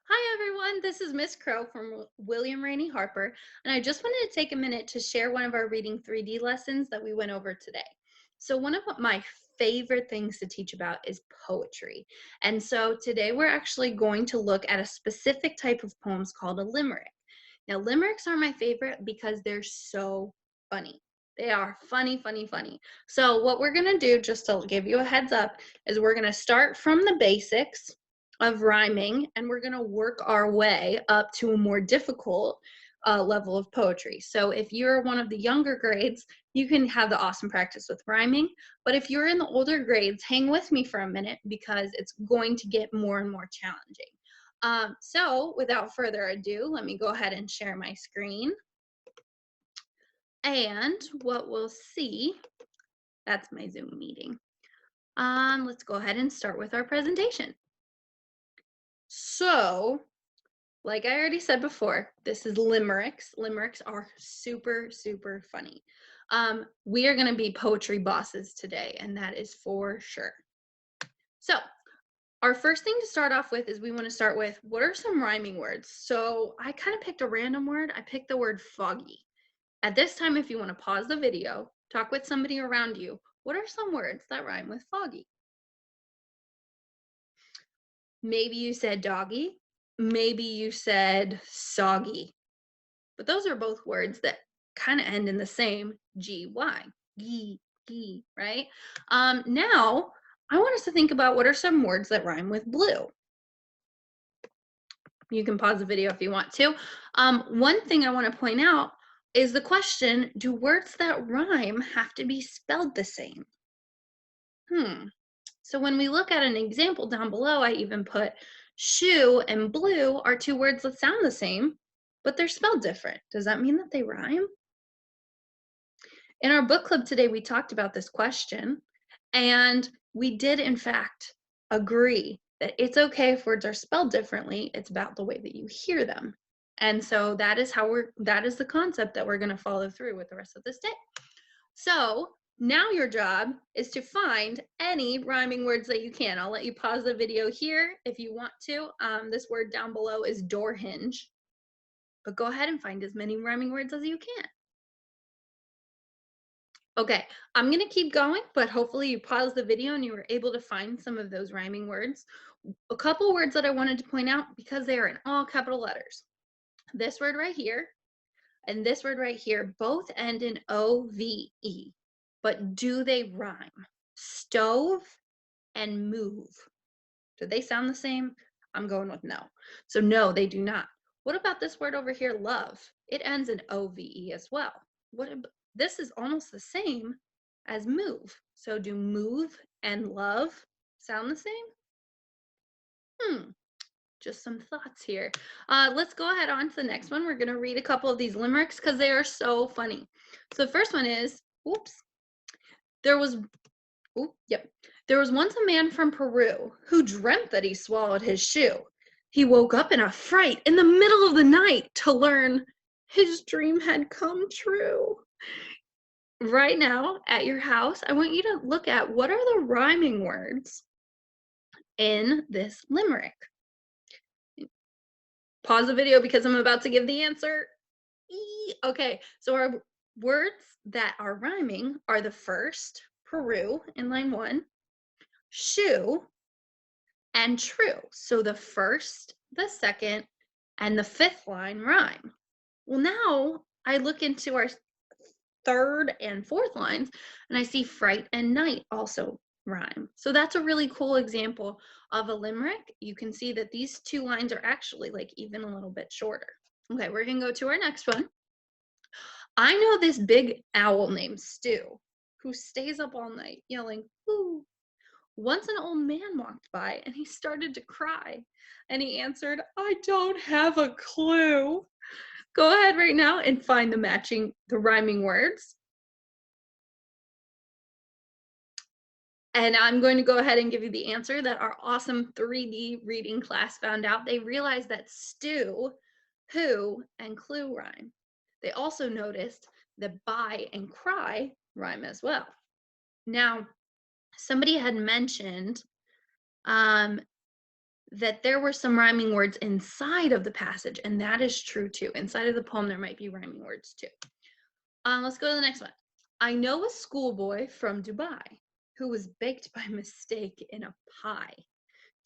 Hi everyone, this is Miss Crow from William Rainey Harper, and I just wanted to take a minute to share one of our Reading 3D lessons that we went over today. So one of my favorite things to teach about is poetry. And so today we're actually going to look at a specific type of poems called a limerick. Now limericks are my favorite because they're so funny. They are funny, funny, funny. So what we're going to do, just to give you a heads up, is we're going to start from the basics of rhyming, and we're going to work our way up to a more difficult level of poetry. So if you're one of the younger grades, you can have the awesome practice with rhyming. But if you're in the older grades, hang with me for a minute because it's going to get more and more challenging. So without further ado, let me go ahead and share my screen. And what we'll see, that's my Zoom meeting. Let's go ahead and start with our presentation. So like I already said before, this is limericks. Limericks are super, super funny. We are going to be poetry bosses today, and that is for sure. So, our first thing to start off with is we want to start with what are some rhyming words? So, I kind of picked a random word. I picked the word foggy. At this time, if you want to pause the video, talk with somebody around you, what are some words that rhyme with foggy? Maybe you said doggy. Maybe you said soggy. But those are both words that kind of end in the same gy, gee, right? Now, I want us to think about what are some words that rhyme with blue. You can pause the video if you want to. One thing I want to point out is the question, do words that rhyme have to be spelled the same? So when we look at an example down below, I even put shoe and blue are two words that sound the same, but they're spelled different. Does that mean that they rhyme? In our book club today, we talked about this question, and we did, in fact, agree that it's okay if words are spelled differently. It's about the way that you hear them. And so that is that is the concept that we're going to follow through with the rest of this day. So now your job is to find any rhyming words that you can. I'll let you pause the video here if you want to. This word down below is door hinge, but go ahead and find as many rhyming words as you can. Okay, I'm gonna keep going, but hopefully you paused the video and you were able to find some of those rhyming words. A couple words that I wanted to point out because they are in all capital letters. This word right here and this word right here both end in O-V-E, but do they rhyme? Stove and move. Do they sound the same? I'm going with no. So no, they do not. What about this word over here, love? It ends in O-V-E as well. This is almost the same as move. So do move and love sound the same? Just some thoughts here. Let's go ahead on to the next one. We're going to read a couple of these limericks because they are so funny. So the first one is, oops, there was, yep. There was once a man from Peru who dreamt that he swallowed his shoe. He woke up in a fright in the middle of the night to learn his dream had come true. Right now at your house, I want you to look at what are the rhyming words in this limerick. Pause the video because I'm about to give the answer. Okay, so our words that are rhyming are the first, Peru in line 1, shoe, and true. So the first, the second, and the fifth line rhyme. Well, now I look into our third and fourth lines and I see fright and night also rhyme. So that's a really cool example of a limerick. You can see that these two lines are actually like even a little bit shorter. Okay, we're gonna go to our next one. I know this big owl named Stu who stays up all night yelling, "Whoo." Once an old man walked by and he started to cry and he answered, "I don't have a clue." Go ahead right now and find the rhyming words. And I'm going to go ahead and give you the answer that our awesome 3D reading class found out. They realized that stew, who, and clue rhyme. They also noticed that buy and cry rhyme as well. Now, somebody had mentioned that there were some rhyming words inside of the passage, and that is true too. Inside of the poem, there might be rhyming words too. Let's go to the next one. I know a schoolboy from Dubai who was baked by mistake in a pie.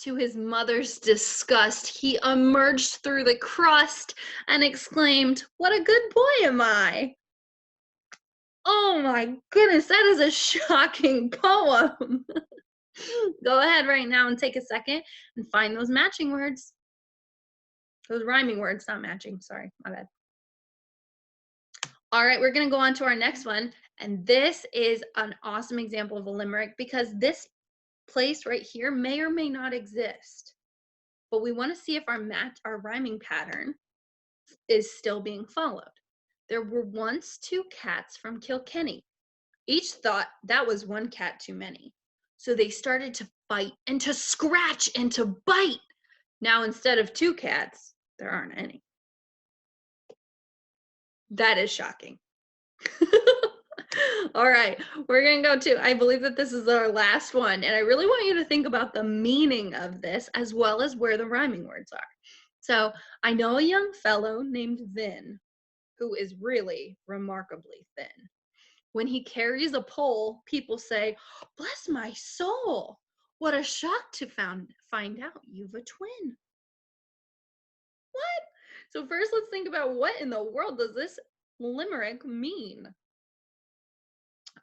To his mother's disgust, he emerged through the crust and exclaimed, "What a good boy am I!" Oh my goodness, that is a shocking poem. Go ahead right now and take a second and find those matching words. Those rhyming words, not matching. Sorry, my bad. All right, we're going to go on to our next one. And this is an awesome example of a limerick because this place right here may or may not exist. But we want to see if our rhyming pattern is still being followed. There were once two cats from Kilkenny. Each thought that was one cat too many. So they started to fight and to scratch and to bite. Now, instead of two cats, there aren't any. That is shocking. All right, we're going to go to, I believe that this is our last one. And I really want you to think about the meaning of this as well as where the rhyming words are. So I know a young fellow named Vin who is really remarkably thin. When he carries a pole, people say, "Bless my soul, what a shock to find out you've a twin." What? So first let's think about what in the world does this limerick mean?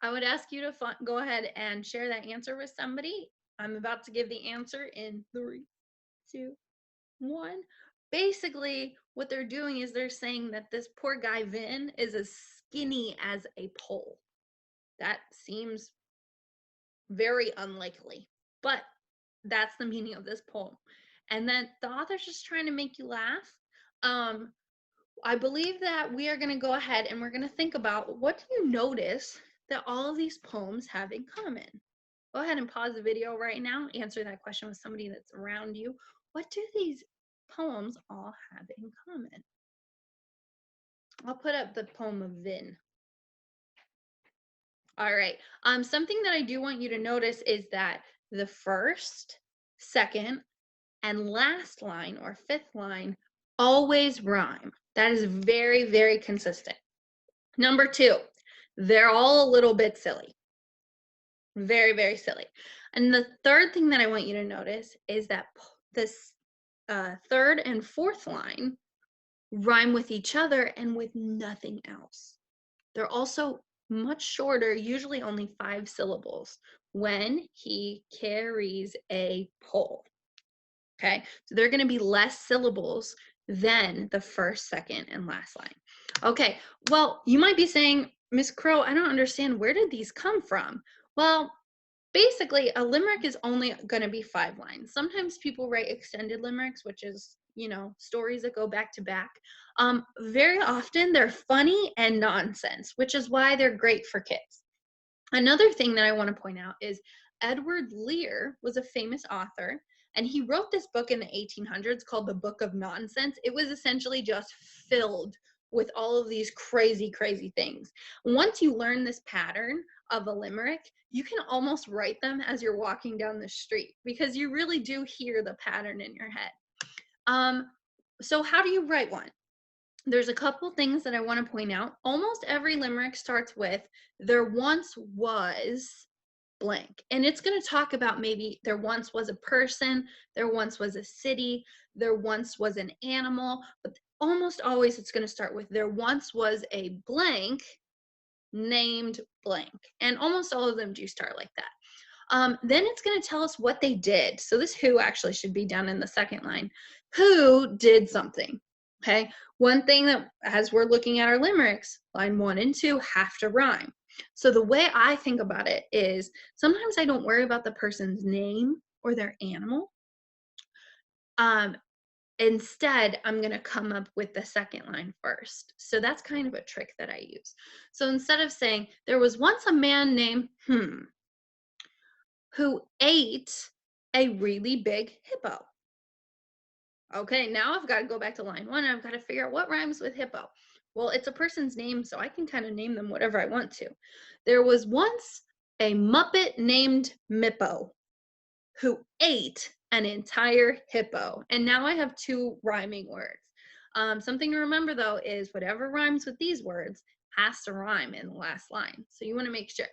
I would ask you to go ahead and share that answer with somebody. I'm about to give the answer in 3, 2, 1. Basically, what they're doing is they're saying that this poor guy Vin is as skinny as a pole. That seems very unlikely, but that's the meaning of this poem. And then the author's just trying to make you laugh. I believe that we are going to go ahead and we're going to think about, what do you notice that all of these poems have in common? Go ahead and pause the video right now. Answer that question with somebody that's around you. What do these poems all have in common? I'll put up the poem of Vin. All right. Something that I do want you to notice is that the first, second, and last line or fifth line always rhyme. That is very, very consistent. Number 2, they're all a little bit silly. Very, very silly. And the third thing that I want you to notice is that this third and fourth line rhyme with each other and with nothing else. They're also much shorter, usually only 5 syllables. When he carries a pole. Okay, so they're going to be less syllables than the first, second, and last line. Okay, well, you might be saying, Miss Crow, I don't understand. Where did these come from? Well, basically, a limerick is only going to be 5 lines. Sometimes people write extended limericks, which is, stories that go back to back. Very often, they're funny and nonsense, which is why they're great for kids. Another thing that I want to point out is Edward Lear was a famous author, and he wrote this book in the 1800s called The Book of Nonsense. It was essentially just filled with all of these crazy, crazy things. Once you learn this pattern of a limerick, you can almost write them as you're walking down the street because you really do hear the pattern in your head. So how do you write one? There's a couple things that I want to point out. Almost every limerick starts with, "There once was blank." And it's going to talk about maybe there once was a person, there once was a city, there once was an animal, but almost always it's going to start with, "There once was a blank named blank." And almost all of them do start like that. Then it's going to tell us what they did. So this who actually should be down in the second line. Who did something? Okay. One thing that, as we're looking at our limericks, line 1 and 2 have to rhyme. So the way I think about it is sometimes I don't worry about the person's name or their animal. Instead, I'm going to come up with the second line first. So that's kind of a trick that I use. So instead of saying, "There was once a man named who ate a really big hippo." Okay, now I've got to go back to line 1 and I've got to figure out what rhymes with hippo. Well, it's a person's name, so I can kind of name them whatever I want to. There was once a Muppet named Mippo who ate an entire hippo. And now I have two rhyming words. Something to remember though is whatever rhymes with these words has to rhyme in the last line. So you want to make sure.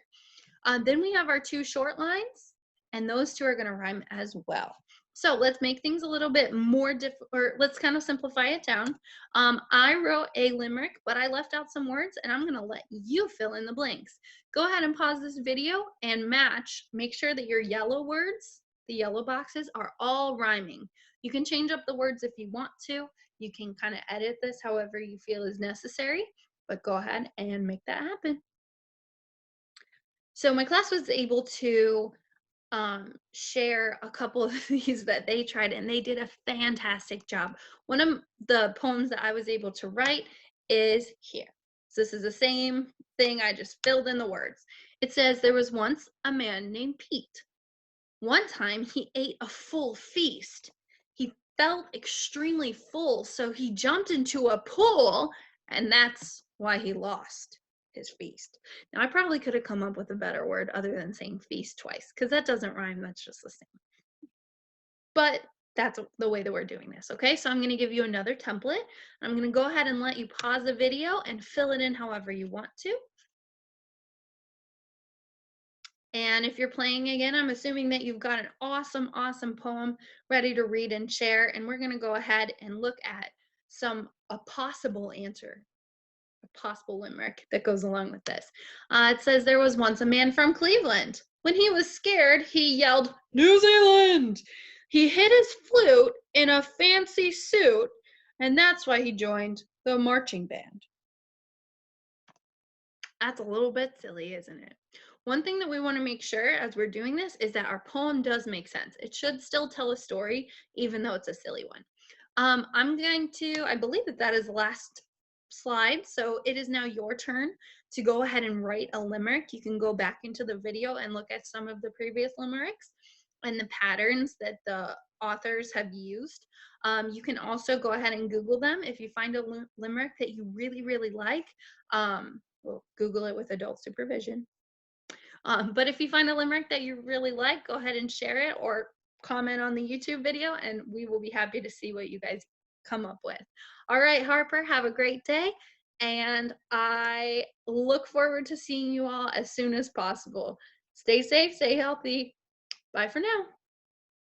Then we have our two short lines, and those two are going to rhyme as well. So let's make things a little bit more or let's kind of simplify it down. I wrote a limerick, but I left out some words, and I'm going to let you fill in the blanks. Go ahead and pause this video and match. Make sure that your yellow words, the yellow boxes, are all rhyming. You can change up the words if you want to. You can kind of edit this however you feel is necessary, but go ahead and make that happen. So my class was able to share a couple of these that they tried, and they did a fantastic job. One of the poems that I was able to write is here. So this is the same thing, I just filled in the words. It says, there was once a man named Pete. One time he ate a full feast. He felt extremely full, so he jumped into a pool, and that's why he lost his feast. Now, I probably could have come up with a better word other than saying feast twice, because that doesn't rhyme. That's just the same. But that's the way that we're doing this, okay? So I'm going to give you another template. I'm going to go ahead and let you pause the video and fill it in however you want to. And if you're playing again, I'm assuming that you've got an awesome, awesome poem ready to read and share. And we're going to go ahead and look at a possible answer, a possible limerick that goes along with this. It says, there was once a man from Cleveland. When he was scared, he yelled, New Zealand! He hid his flute in a fancy suit, and that's why he joined the marching band. That's a little bit silly, isn't it? One thing that we want to make sure as we're doing this is that our poem does make sense. It should still tell a story, even though it's a silly one. I'm going to, I believe that is the last slide. So it is now your turn to go ahead and write a limerick. You can go back into the video and look at some of the previous limericks and the patterns that the authors have used. You can also go ahead and Google them. If you find a limerick that you really, really like, well, Google it with adult supervision. But if you find a limerick that you really like, go ahead and share it or comment on the YouTube video, and we will be happy to see what you guys come up with. All right, Harper, have a great day, and I look forward to seeing you all as soon as possible. Stay safe, stay healthy. Bye for now.